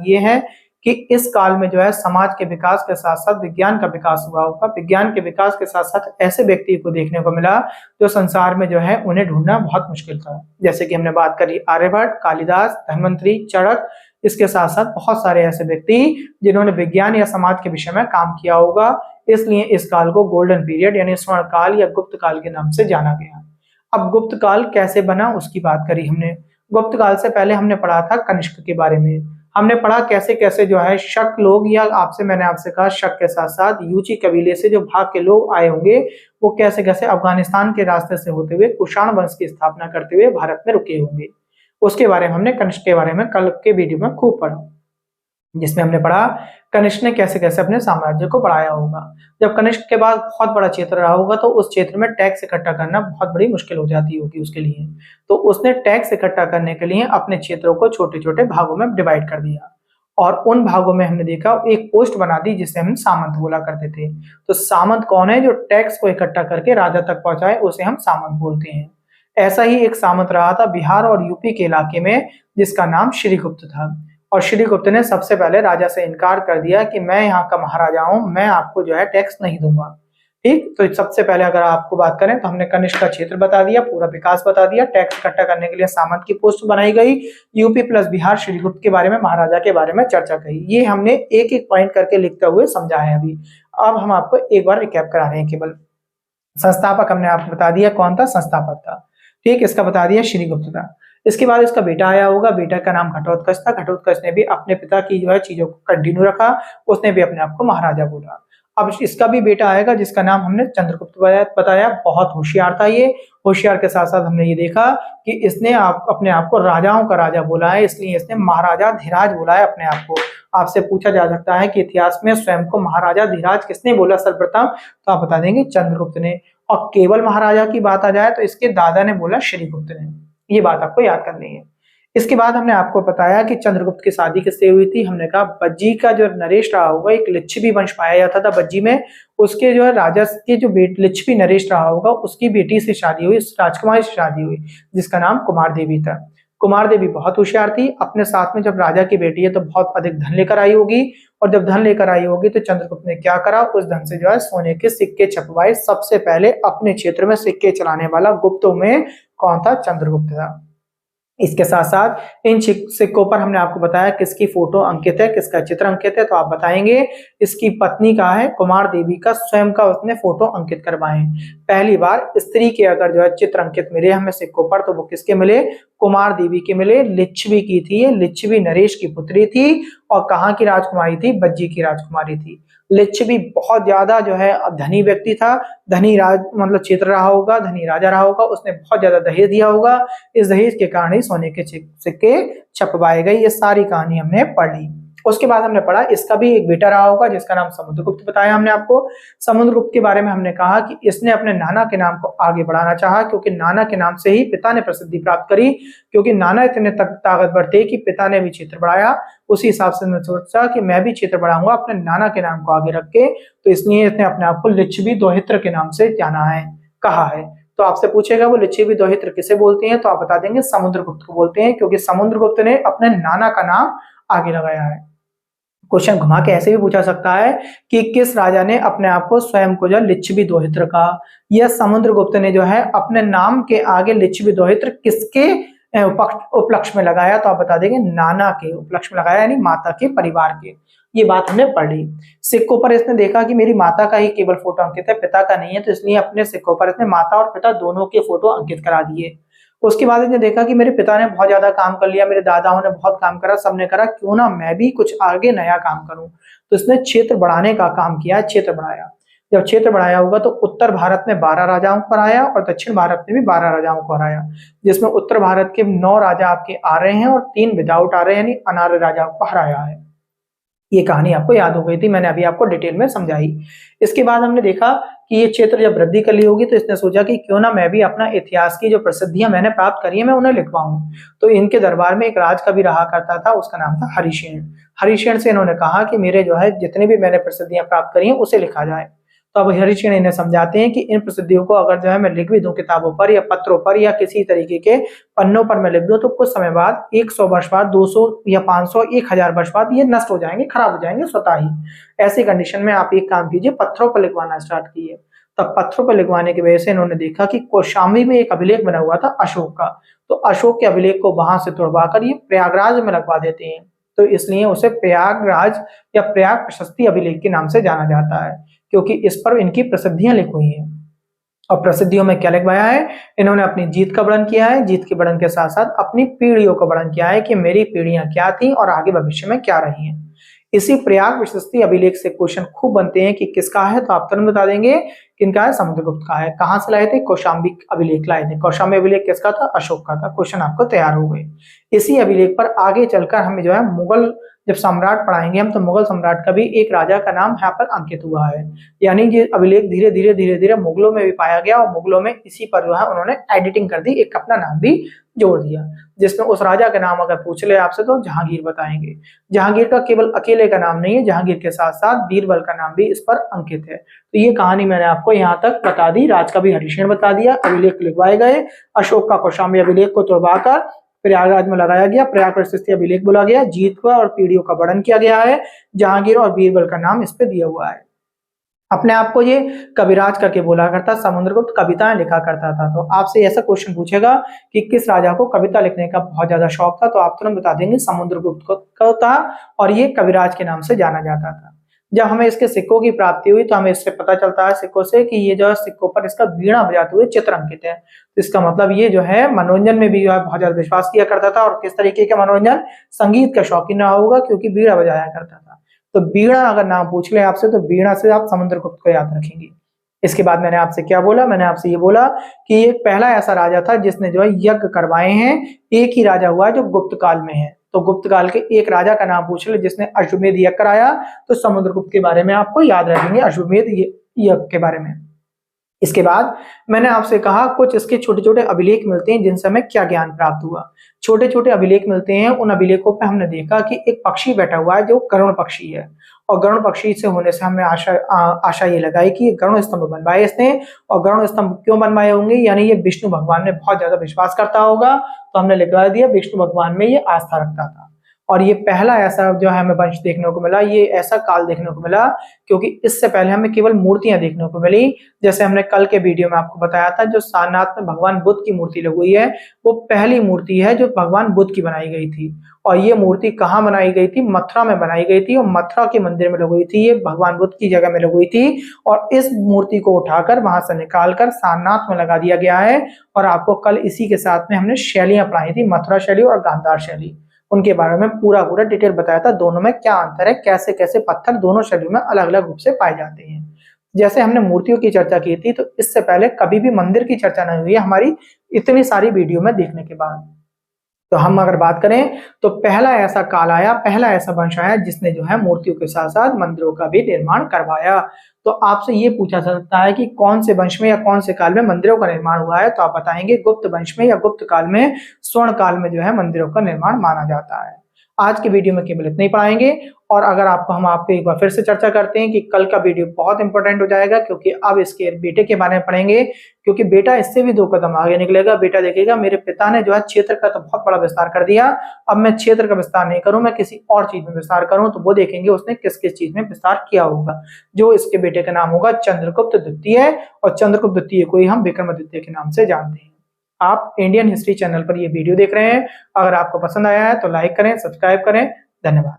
ये है कि इस काल में जो है समाज के विकास के साथ-साथ विज्ञान का विकास हुआ होगा। विज्ञान के विकास के साथ-साथ ऐसे व्यक्ति को देखने को मिला जो संसार में जो है उन्हें ढूँढना बहुत मुश्किल था। जैसे कि हमने बात करी आर्यभट्ट, कालिदास, धन्वंतरि, चरक, इसके साथ-साथ बहुत सारे ऐसे व्यक्ति जिन्होंने विज्ञान या समाज के विषय में काम किया होगा। इसलिए इस काल को गोल्डन पीरियड यानी स्वर्ण काल या गुप्त काल के नाम से जाना गया। अब गुप्त काल कैसे बना उसकी बात करी हमने। गुप्त काल से पहले हमने पढ़ा था कनिष्क के बारे में। हमने पढ़ा कैसे-कैसे जो है शक लोग या मैंने आपसे कहा शक के साथ-साथ यूची कबीले से जो भाग के लोग आए होंगे, वो कैसे-कैसे अफ़गानिस्तान के रास्ते से होते हुए कुषाण वंश की स्थापना करते हुए भारत में रुके होंगे। उसके बारे में हमने कनिष्क के बारे में कल के वीडियो में खूब पढ़ा। जिसमें हमने पढ़ा कनिष्क ने कैसे-कैसे अपने साम्राज्य को बढ़ाया होगा। जब कनिष्क के बाद बहुत बड़ा क्षेत्र रहा होगा तो उस क्षेत्र में टैक्स इकट्ठा करना बहुत बड़ी मुश्किल हो जाती होगी उसके लिए। तो उसने टैक्स इकट्ठा करने के लिए अपने क्षेत्रों को छोटे-छोटे भागों में डिवाइड कर दिया और उन भागों में हमने देखा एक पोस्ट बना दी जिसे हम सामंत बोला करते थे। तो सामंत कौन है? जो टैक्स को इकट्ठा करके राजा तक पहुँचाए उसे हम सामंत बोलते हैं। ऐसा ही एक सामंत रहा था बिहार और यूपी के इलाके में जिसका नाम श्रीगुप्त था। और श्रीगुप्त ने सबसे पहले राजा से इनकार कर दिया कि मैं यहाँ का महाराजा हूँ, मैं आपको जो है टैक्स नहीं दूंगा। ठीक, तो सबसे पहले अगर आपको बात करें तो हमने कनिष्क का क्षेत्र बता दिया, पूरा विकास बता दिया, टैक्स इकट्ठा करने के लिए सामंत की पोस्ट बनाई गई, यूपी प्लस बिहार श्रीगुप्त के बारे में महाराजा के बारे में चर्चा कही। ये हमने एक एक पॉइंट करके लिखते हुए समझा है अभी। अब हम आपको एक बार रिकैप करा रहे हैं केवल। संस्थापक हमने आपको बता दिया कौन था, संस्थापक था। ठीक, इसका बता दिया श्रीगुप्त था। इसके बाद इसका बेटा आया होगा, बेटा का नाम घटोत्कच था। घटोत्कच ने भी अपने पिता की जो है चीजों को कंटिन्यू रखा, उसने भी अपने आप को महाराजा बोला। अब इसका भी बेटा आएगा जिसका नाम हमने चंद्रगुप्त बताया। बहुत होशियार था ये। होशियार के साथ साथ हमने ये देखा कि इसने अपने आप को राजाओं का राजा बोला है, इसलिए इसने महाराजा धीराज बोला है अपने आप को। आपसे पूछा जा सकता है कि इतिहास में स्वयं को महाराजा धीराज किसने बोला सर्वप्रथम, तो आप बता देंगे चंद्रगुप्त ने। और केवल महाराजा की बात आ जाए तो इसके दादा ने बोला श्रीगुप्त ने। ये बात आपको याद करनी है। इसके बाद हमने आपको बताया कि चंद्रगुप्त की शादी किससे हुई थी। हमने कहा बज्जी का जो नरेश रहा होगा, एक लिच्छवी वंश पाया जाता था बज्जी में, उसके जो है राजा के जो लिच्छवी नरेश रहा होगा उसकी बेटी से शादी हुई, राजकुमारी से शादी हुई जिसका नाम कुमार देवी था। कुमार देवी बहुत होशियार थी। अपने साथ में जब राजा की बेटी है तो बहुत अधिक धन लेकर आई होगी, और जब धन लेकर आई होगी तो चंद्रगुप्त ने क्या करा, उस धन से जो है सोने के सिक्के छपवाए। सबसे पहले अपने क्षेत्र में सिक्के चलाने वाला गुप्तों में कौन था? चंद्रगुप्त था। इसके साथ साथ इन सिक्कों पर हमने आपको बताया किसकी फोटो अंकित है, किसका चित्र अंकित है, तो आप बताएंगे इसकी पत्नी का है, कुमार देवी का स्वयं का उसने फोटो अंकित करवाए। पहली बार स्त्री के अगर जो है चित्र अंकित मिले हमें सिक्कों पर तो वो किसके मिले? कुमार देवी के मिले। लिच्छवी की थी ये, लिच्छवी नरेश की पुत्री थी और कहाँ की राजकुमारी थी? बज्जी की राजकुमारी थी। लिच्छवी बहुत ज्यादा जो है धनी व्यक्ति था, धनी राज मतलब क्षेत्र रहा होगा, धनी राजा रहा होगा, उसने बहुत ज्यादा दहेज दिया होगा। इस दहेज के कारण ही सोने के सिक्के छपवाए गए। ये सारी कहानी हमने पढ़ ली। उसके बाद हमने पढ़ा इसका भी एक बेटा रहा होगा जिसका नाम समुद्रगुप्त बताया हमने आपको। समुद्रगुप्त के बारे में हमने कहा कि इसने अपने नाना के नाम को आगे बढ़ाना चाहा, क्योंकि नाना के नाम से ही पिता ने प्रसिद्धि प्राप्त करी, क्योंकि नाना इतने ताकतवर थे कि पिता ने भी क्षेत्र बढ़ाया। उसी हिसाब से मैं सोचा कि मैं भी क्षेत्र बढ़ाऊंगा अपने नाना के नाम को आगे रख के, तो इसलिए इसने अपने आप को लिच्छवी दोहित्र के नाम से जाना है, कहा है। तो आपसे पूछेगा वो लिच्छवी दोहित्र किसे बोलते हैं, तो आप बता देंगे समुद्रगुप्त को बोलते हैं, क्योंकि समुद्रगुप्त ने अपने नाना का नाम आगे लगाया है। क्वेश्चन घुमा के ऐसे भी पूछा सकता है कि किस राजा ने अपने आप को स्वयं को जो लिच्छवी दोहित्र कहा। यह समुद्रगुप्त ने जो है अपने नाम के आगे लिच्छवी दोहित्र किसके उपलक्ष्य में लगाया, तो आप बता देंगे नाना के उपलक्ष्य में लगाया, यानी माता के परिवार के। ये बात हमने पढ़ ली। सिक्कों पर इसने देखा कि मेरी माता का ही केवल फोटो अंकित है, पिता का नहीं है, तो इसलिए अपने सिक्कों पर इसने माता और पिता दोनों के फोटो अंकित करा दिए। उसके बाद इसने देखा कि मेरे पिता ने बहुत ज्यादा काम कर लिया, मेरे दादाओं ने बहुत काम करा, सबने करा, क्यों ना मैं भी कुछ आगे नया काम करूं। तो इसने क्षेत्र बढ़ाने का काम किया, क्षेत्र बढ़ाया। जब क्षेत्र बढ़ाया होगा तो उत्तर भारत में 12 राजाओं को हराया और दक्षिण भारत में भी 12 राजाओं को हराया, जिसमें उत्तर भारत के 9 राजा आपके आ रहे हैं और 3 विदाउट आ रहे हैं, यानी अनार्य राजाओं को हराया है। ये कहानी आपको याद हो गई थी, मैंने अभी आपको डिटेल में समझाई। इसके बाद हमने देखा कि ये क्षेत्र जब वृद्धि कर ली होगी तो इसने सोचा कि क्यों ना मैं भी अपना इतिहास की जो प्रसिद्धियां मैंने प्राप्त करी है मैं उन्हें लिखवाऊं। तो इनके दरबार में एक राजकवि रहा करता था, उसका नाम था हरिशेन। हरिशेन से इन्होंने कहा कि मेरे जो है जितनी भी मैंने प्रसिद्धियां प्राप्त करी हैं उसे लिखा जाए। तो अब हरिश्चंद्र इन्हें समझाते हैं कि इन प्रसिद्धियों को अगर जो है मैं लिख भी दूं किताबों पर या पत्रों पर या किसी तरीके के पन्नों पर मैं लिख दूं, तो कुछ समय बाद 100 वर्ष बाद, 200 या 500, 1000 वर्ष बाद ये नष्ट हो जाएंगे, खराब हो जाएंगे स्वतः ही। ऐसी कंडीशन में आप एक काम कीजिए, पत्थरों पर लिखवाना स्टार्ट कीजिए। तब पत्थरों पर लिखवाने की वजह से इन्होंने देखा कि कौशाम्बी में एक अभिलेख बना हुआ था अशोक का, तो अशोक के अभिलेख को वहां से तुड़वाकर ये प्रयागराज में लगवा देते हैं। तो इसलिए उसे प्रयागराज या प्रयाग प्रशस्ति अभिलेख के नाम से जाना जाता है, क्योंकि इस पर इनकी प्रसिद्धियां लिखी हुई हैं। और प्रसिद्धियों में क्या लिखवाया है, इन्होंने अपनी जीत का वर्णन किया है, जीत के वर्णन के साथ साथ अपनी पीढ़ियों का वर्णन किया है कि मेरी पीढ़ियां क्या थी और आगे भविष्य में क्या रही हैं। इसी प्रयाग प्रशस्ति अभिलेख से क्वेश्चन खूब बनते हैं कि किसका है, तो आप तुरंत बता देंगे किनका है, समुद्रगुप्त का है। कहां से लाए थे, कौशाम्बी अभिलेख लाए थे। कौशाम्बी अभिलेख किसका था, अशोक का था। क्वेश्चन आपको तैयार हो गए। इसी अभिलेख पर आगे चलकर हमें जो है मुगल जब सम्राट पढ़ाएंगे हम, तो मुगल सम्राट का भी एक राजा का नाम यहाँ पर अंकित हुआ है। यानी ये अभिलेख धीरे धीरे मुगलों में भी पाया गया और मुगलों में इसी पर जो है उन्होंने एडिटिंग कर दी, एक अपना नाम भी जोड़ दिया, जिसमें उस राजा का नाम अगर पूछ ले आपसे तो जहांगीर बताएंगे। जहांगीर का केवल अकेले का नाम नहीं है, जहांगीर के साथ साथ बीरबल का नाम भी इस पर अंकित है। तो ये कहानी मैंने आपको यहाँ तक बता दी। राज का भी हरिश्चंद्र बता दिया, अभिलेख लिखवाए गए, अशोक का कौशाम्बी अभिलेख को तुड़वाकर प्रयागराज में लगाया गया, प्रयाग प्रशस्ति अभिलेख बोला गया, जीत का और पीढ़ियों का वर्णन किया गया है, जहांगीर और बीरबल का नाम इस पे दिया हुआ है। अपने आप को ये कविराज करके बोला करता, समुद्रगुप्त कविताएं लिखा करता था। तो आपसे ऐसा क्वेश्चन पूछेगा कि किस राजा को कविता लिखने का बहुत ज्यादा शौक था, तो आप तुरंत बता देंगे समुद्रगुप्त को था, और ये कविराज के नाम से जाना जाता था। जब हमें इसके सिक्कों की प्राप्ति हुई तो हमें इससे पता चलता है सिक्कों से कि ये जो है सिक्कों पर इसका वीणा बजाते हुए चित्र अंकित है। तो इसका मतलब ये जो है मनोरंजन में भी जो है बहुत ज्यादा विश्वास किया करता था। और किस तरीके का मनोरंजन, संगीत का शौकीन रहा होगा, क्योंकि वीणा बजाया करता था। तो वीणा अगर नाम पूछ ले आपसे तो वीणा से आप समुद्रगुप्त को याद रखेंगे। इसके बाद मैंने आपसे क्या बोला, मैंने आपसे ये बोला कि ये पहला ऐसा राजा था जिसने जो है यज्ञ करवाए हैं। एक ही राजा हुआ है जो गुप्त काल में है। तो गुप्त काल के एक राजा का नाम पूछ ले जिसने अश्वमेध यज्ञ कराया, तो समुद्रगुप्त के बारे में आपको याद रखेंगे, अश्वमेध यज्ञ के बारे में। इसके बाद मैंने आपसे कहा कुछ इसके छोटे छोटे अभिलेख मिलते हैं जिनसे हमें क्या ज्ञान प्राप्त हुआ। छोटे छोटे अभिलेख मिलते हैं, उन अभिलेखों पे हमने देखा कि एक पक्षी बैठा हुआ है जो गरुड़ पक्षी है, और गरुड़ पक्षी से होने से हमने आशा ये लगाई कि ये गरुड़ स्तंभ बनवाए इसने। और गरुड़ स्तंभ क्यों बनवाए होंगे, यानी ये विष्णु भगवान में बहुत ज्यादा विश्वास करता होगा, तो हमने लिखवा दिया विष्णु भगवान में ये आस्था रखता था। और ये पहला ऐसा जो है हमें वंश देखने को मिला, ये ऐसा काल देखने को मिला, क्योंकि इससे पहले हमें केवल मूर्तियां देखने को मिली। जैसे हमने कल के वीडियो में आपको बताया था, जो सारनाथ में भगवान बुद्ध की मूर्ति लगी हुई है, वो पहली मूर्ति है जो भगवान बुद्ध की बनाई गई थी। और ये मूर्ति कहाँ बनाई गई थी, मथुरा में बनाई गई थी, और मथुरा के मंदिर में लगी हुई थी, ये भगवान बुद्ध की जगह में लगी हुई थी। और इस मूर्ति को उठाकर वहां से निकालकर सारनाथ में लगा दिया गया है। और आपको कल इसी के साथ में हमने शैलियां पढ़ाई थी, मथुरा शैली और गांधार शैली, उनके बारे में पूरा डिटेल बताया था, दोनों में क्या अंतर है, कैसे कैसे पत्थर दोनों शैलियों में अलग अलग रूप से पाए जाते हैं। जैसे हमने मूर्तियों की चर्चा की थी, तो इससे पहले कभी भी मंदिर की चर्चा नहीं हुई है हमारी इतनी सारी वीडियो में देखने के बाद। तो हम अगर बात करें तो पहला ऐसा काल आया, पहला ऐसा वंश आया जिसने जो है मूर्तियों के साथ साथ मंदिरों का भी निर्माण करवाया। तो आपसे ये पूछा जा सकता है कि कौन से वंश में या कौन से काल में मंदिरों का निर्माण हुआ है, तो आप बताएंगे गुप्त वंश में या गुप्त काल में, स्वर्ण काल में जो है मंदिरों का निर्माण माना जाता है। आज के वीडियो में केवल इतना ही पढ़ाएंगे। और अगर आपको हम आपको एक बार फिर से चर्चा करते हैं कि कल का वीडियो बहुत इंपॉर्टेंट हो जाएगा, क्योंकि अब इसके बेटे के बारे में पढ़ेंगे, क्योंकि बेटा इससे भी 2 कदम आगे निकलेगा। बेटा देखेगा मेरे पिता ने जो है क्षेत्र का तो बहुत बड़ा विस्तार कर दिया, अब मैं क्षेत्र का विस्तार नहीं करूं, मैं किसी और चीज में विस्तार करूं। तो वो देखेंगे उसने किस किस चीज में विस्तार किया होगा। जो इसके बेटे का नाम होगा चंद्रगुप्त द्वितीय, और चंद्रगुप्त द्वितीय को ही हम विक्रमादित्य के नाम से जानते हैं। आप इंडियन हिस्ट्री चैनल पर ये वीडियो देख रहे हैं, अगर आपको पसंद आया है तो लाइक करें, सब्सक्राइब करें। धन्यवाद।